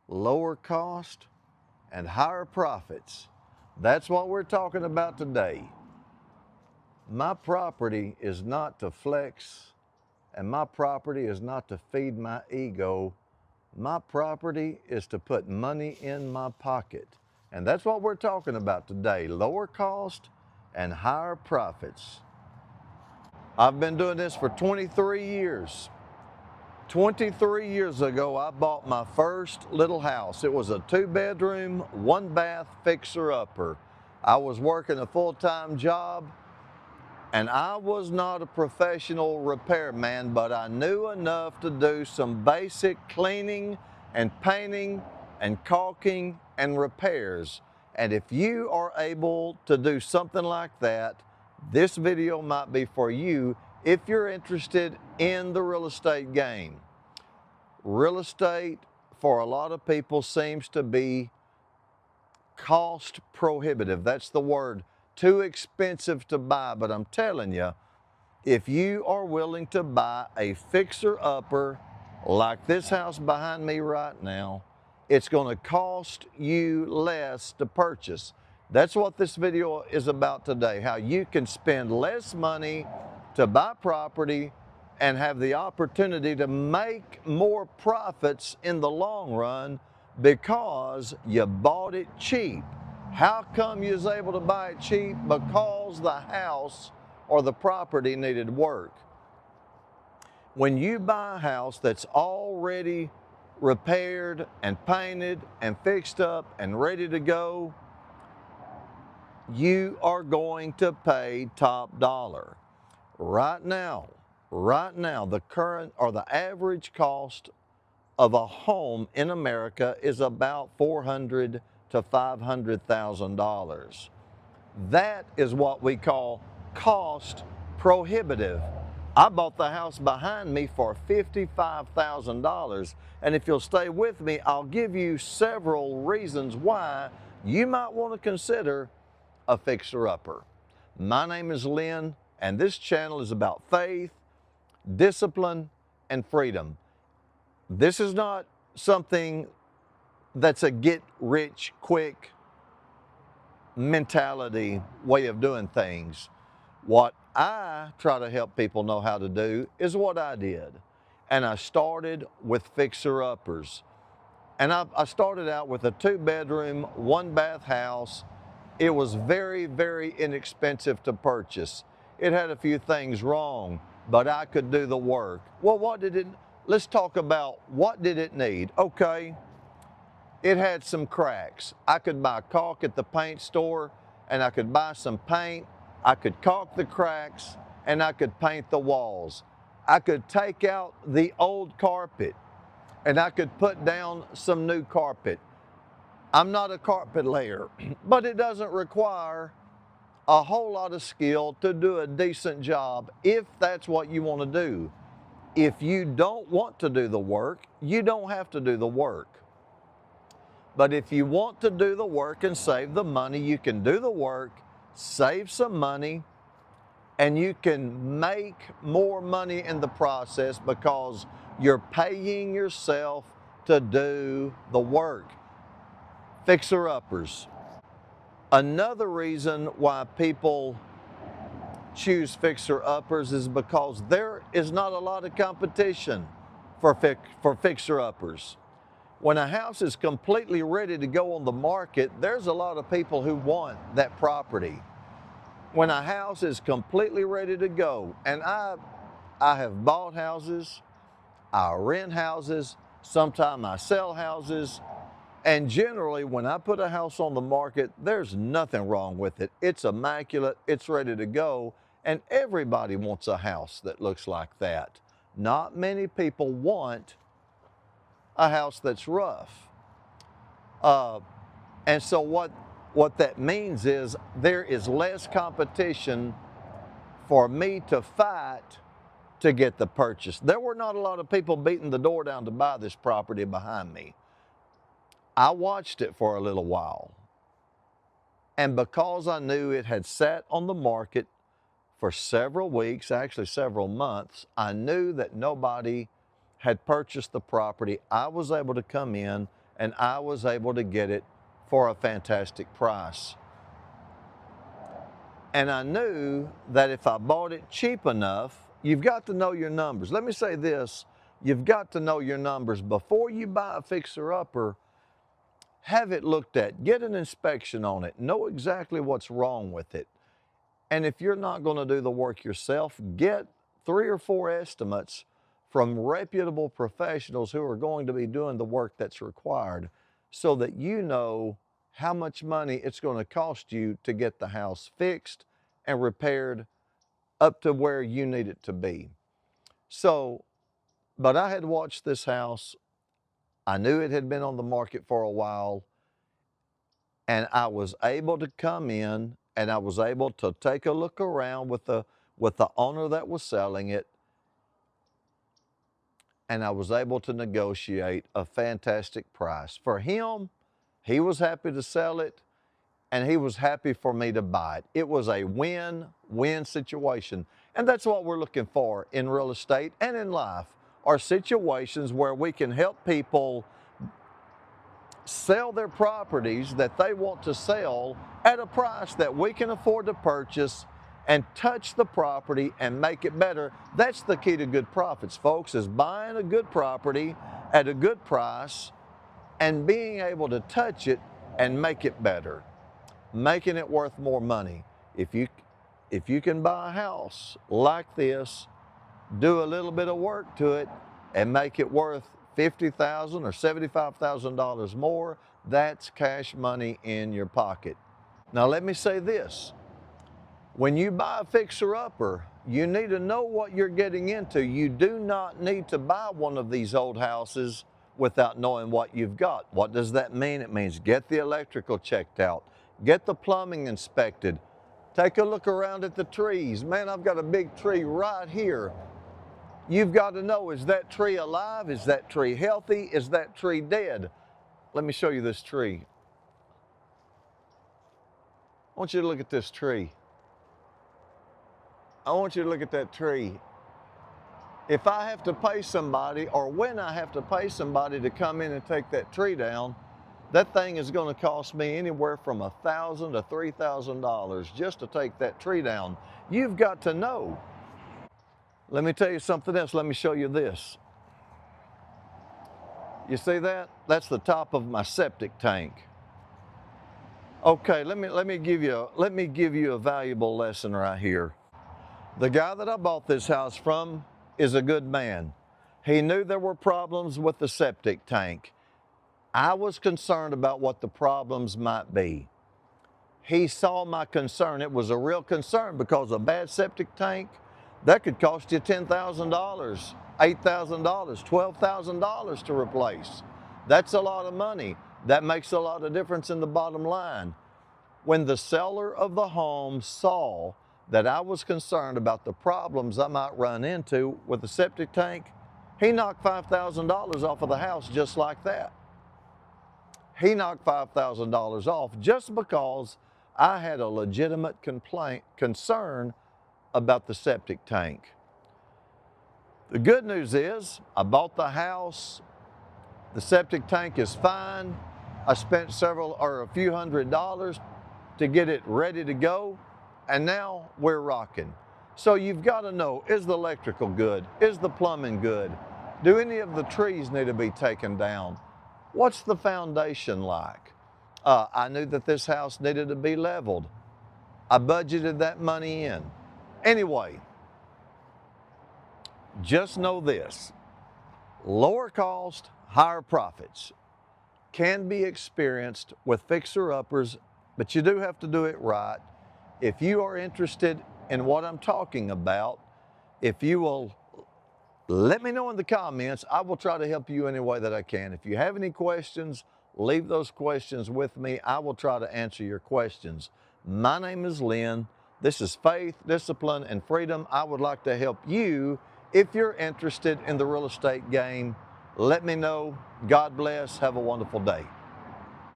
lower cost, and higher profits. That's what we're talking about today. My property is not to flex, and my property is not to feed my ego. My property is to put money in my pocket. And that's what we're talking about today, lower cost and higher profits. I've been doing this for 23 years. 23 years ago, I bought my first little house. It was a 2-bedroom, 1-bath fixer-upper. I was working a full-time job, and I was not a professional repairman, but I knew enough to do some basic cleaning and painting and caulking and repairs. And if you are able to do something like that, this video might be for you if you're interested in the real estate game. Real estate, for a lot of people, seems to be cost prohibitive. That's the word. Too expensive to buy. But I'm telling you, if you are willing to buy a fixer-upper like this house behind me right now, it's going to cost you less to purchase. That's what this video is about today, how you can spend less money to buy property and have the opportunity to make more profits in the long run because you bought it cheap. How come you was able to buy it cheap? Because the house or the property needed work. When you buy a house that's already repaired and painted and fixed up and ready to go, you are going to pay top dollar. Right now, the current or the average cost of a home in America is about $400,000 to $500,000. That is what we call cost prohibitive. I bought the house behind me for $55,000, and if you'll stay with me, I'll give you several reasons why you might want to consider a fixer-upper. My name is Lynn, and this channel is about faith, discipline, and freedom. This is not something that's a get-rich-quick mentality way of doing things. What I try to help people know how to do is what I did. And I started with fixer-uppers. And I started out with a 2-bedroom, 1-bath house. It was very, very inexpensive to purchase. It had a few things wrong, but I could do the work. Well, let's talk about what did it need. Okay, it had some cracks. I could buy caulk at the paint store, and I could buy some paint. I could caulk the cracks, and I could paint the walls. I could take out the old carpet, and I could put down some new carpet. I'm not a carpet layer, but it doesn't require a whole lot of skill to do a decent job if that's what you want to do. If you don't want to do the work, you don't have to do the work. But if you want to do the work and save the money, you can do the work, save some money, and you can make more money in the process because you're paying yourself to do the work. Fixer-uppers. Another reason why people choose fixer-uppers is because there is not a lot of competition for fixer-uppers. When a house is completely ready to go on the market, there's a lot of people who want that property. When a house is completely ready to go, and I have bought houses, I rent houses, sometimes I sell houses, and generally when I put a house on the market, there's nothing wrong with it. It's immaculate, it's ready to go, and everybody wants a house that looks like that. Not many people want a house that's rough. And so what that means is there is less competition for me to fight to get the purchase. There were not a lot of people beating the door down to buy this property behind me. I watched it for a little while. And because I knew it had sat on the market for several weeks, actually several months, I knew that nobody had purchased the property. I was able to come in and I was able to get it for a fantastic price. And I knew that if I bought it cheap enough, you've got to know your numbers. Let me say this, you've got to know your numbers. Before you buy a fixer-upper, have it looked at, get an inspection on it, know exactly what's wrong with it. And if you're not going to do the work yourself, get 3 or 4 estimates from reputable professionals who are going to be doing the work that's required, so that you know how much money it's going to cost you to get the house fixed and repaired up to where you need it to be. So, but I had watched this house. I knew it had been on the market for a while, and I was able to come in and I was able to take a look around with the owner that was selling it, and I was able to negotiate a fantastic price. For him, he was happy to sell it, and he was happy for me to buy it. It was a win-win situation. And that's what we're looking for in real estate and in life, are situations where we can help people sell their properties that they want to sell at a price that we can afford to purchase, and touch the property and make it better. That's the key to good profits, folks, is buying a good property at a good price and being able to touch it and make it better, making it worth more money. If you can buy a house like this, do a little bit of work to it, and make it worth $50,000 or $75,000 more, that's cash money in your pocket. Now let me say this, when you buy a fixer-upper, you need to know what you're getting into. You do not need to buy one of these old houses without knowing what you've got. What does that mean? It means get the electrical checked out, get the plumbing inspected, take a look around at the trees. Man, I've got a big tree right here. You've got to know, is that tree alive? Is that tree healthy? Is that tree dead? Let me show you this tree. I want you to look at this tree. I want you to look at that tree. If I have to pay somebody, or when I have to pay somebody to come in and take that tree down, that thing is going to cost me anywhere from $1,000 to $3,000 just to take that tree down. You've got to know. Let me tell you something else. Let me show you this. You see that? That's the top of my septic tank. Okay, let me give you a valuable lesson right here. The guy that I bought this house from is a good man. He knew there were problems with the septic tank. I was concerned about what the problems might be. He saw my concern. It was a real concern, because a bad septic tank, that could cost you $10,000, $8,000, $12,000 to replace. That's a lot of money. That makes a lot of difference in the bottom line. When the seller of the home saw that I was concerned about the problems I might run into with the septic tank, he knocked $5,000 off of the house just like that. He knocked $5,000 off just because I had a legitimate concern about the septic tank. The good news is I bought the house. The septic tank is fine. I spent a few $100s to get it ready to go, and now we're rocking. So you've got to know, is the electrical good? Is the plumbing good? Do any of the trees need to be taken down? What's the foundation like? I knew that this house needed to be leveled. I budgeted that money in. Anyway, just know this, lower cost, higher profits can be experienced with fixer-uppers, but you do have to do it right. If you are interested in what I'm talking about, if you will let me know in the comments, I will try to help you any way that I can. If you have any questions, leave those questions with me. I will try to answer your questions. My name is Lynn. This is Faith, Discipline, and Freedom. I would like to help you if you're interested in the real estate game. Let me know. God bless. Have a wonderful day.